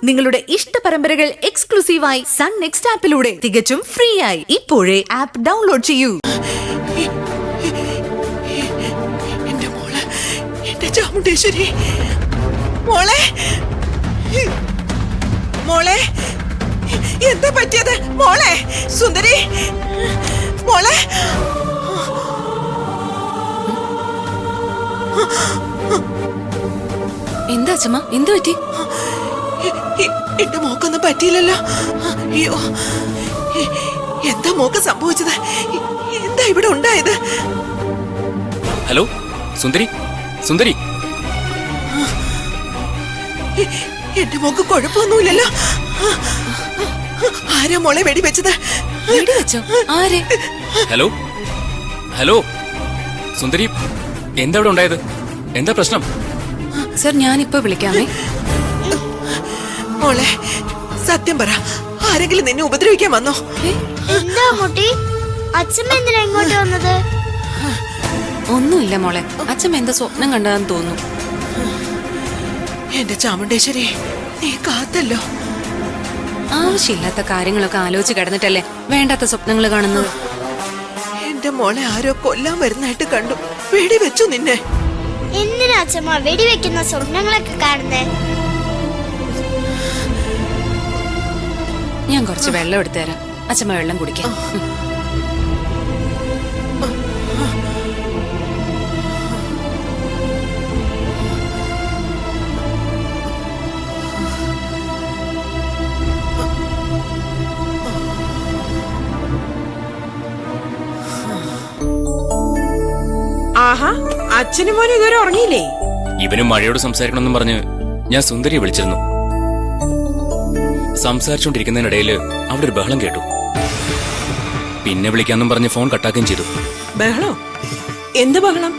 നിങ്ങളുടെ ഇഷ്ട പരമ്പരകൾ എക്സ്ക്ലൂസീവായി സൺ നെക്സ്റ്റ് ആപ്പിലൂടെ തികച്ചും ഫ്രീ ആയി ഇപ്പോഴേ ആപ്പ് ഡൗൺലോഡ് ചെയ്യൂ. എന്റെ മോളെ, എന്റെ ചാമുണ്ടേശ്വരി മോളെ, മോളെ എന്താ പറ്റിയത് മോളെ? സുന്ദരി മോളെ, എന്താ അച്ഛമ്മ, എന്തു പറ്റി? എന്റെ മോക്കൊന്നും പറ്റിയില്ലല്ലോ. അയ്യോ, എന്താ മോക്ക് സംഭവിച്ചത്? എന്താ ഇവിടെ ഉണ്ടായത്? ഹലോ സുന്ദരി, സുന്ദരി, എന്റെ മോക്ക് കുഴപ്പമൊന്നുമില്ലല്ലോ. ആരാ മോളെ വെടിവെച്ചത്? വെടിവെച്ചോ? ആരെ? ഹലോ ഹലോ സുന്ദരി, എന്താ ഇവിടെ ഉണ്ടായത്? എന്താ പ്രശ്നം? സർ, ഞാനിപ്പോ വിളിക്കാമേ. മോളെ സത്യം പറ, ആരെങ്കിലും നിന്നെ ഉപദ്രവിക്കാൻ വന്നോ? എന്താ മുട്ടി, അച്ഛമ്മ എന്തിനാ ഇങ്ങോട്ട് വന്നത്? ഒന്നുമില്ല മോളെ, അച്ഛമ്മ എന്താ സ്വപ്നം കണ്ടതെന്ന് തോന്നുന്നു. എന്റെ ചാമുണ്ടേശ്വരി, നീ കാത്തല്ലോ. ആവശ്യമില്ലാത്ത കാര്യങ്ങളൊക്കെ ആലോചിച്ച് കിടന്നിട്ടല്ലേ വേണ്ടാത്ത സ്വപ്നങ്ങൾ കാണുന്നത്. എന്റെ മോളെ ആരോ കൊല്ലാൻ വരുന്നതായിട്ട് കണ്ടു. വെടിവെച്ചു നിന്നെ. എന്തിനാ അച്ഛമ്മ വെടിവെക്കുന്ന സ്വപ്നങ്ങളൊക്കെ കാണുന്നേ? ഞാൻ കുറച്ച് വെള്ളം എടുത്തു തരാം, അച്ഛമ്മ വെള്ളം കുടിക്കാം. ആഹാ, അച്ഛനും മോനും ഇതുവരെ ഉറങ്ങിയില്ലേ? ഇവനും മഴയോട് സംസാരിക്കണമെന്നും പറഞ്ഞ് ഞാൻ സുന്ദരിയെ വിളിച്ചിരുന്നു. സംസാരിച്ചോണ്ടിരിക്കുന്നതിനിടയില് അവിടെ ഒരു ബഹളം കേട്ടു. പിന്നെ വിളിക്കാന്നും പറഞ്ഞ് ഫോൺ കട്ടാക്കുകയും ചെയ്തു. ബഹളോ? എന്ത് ബഹളം?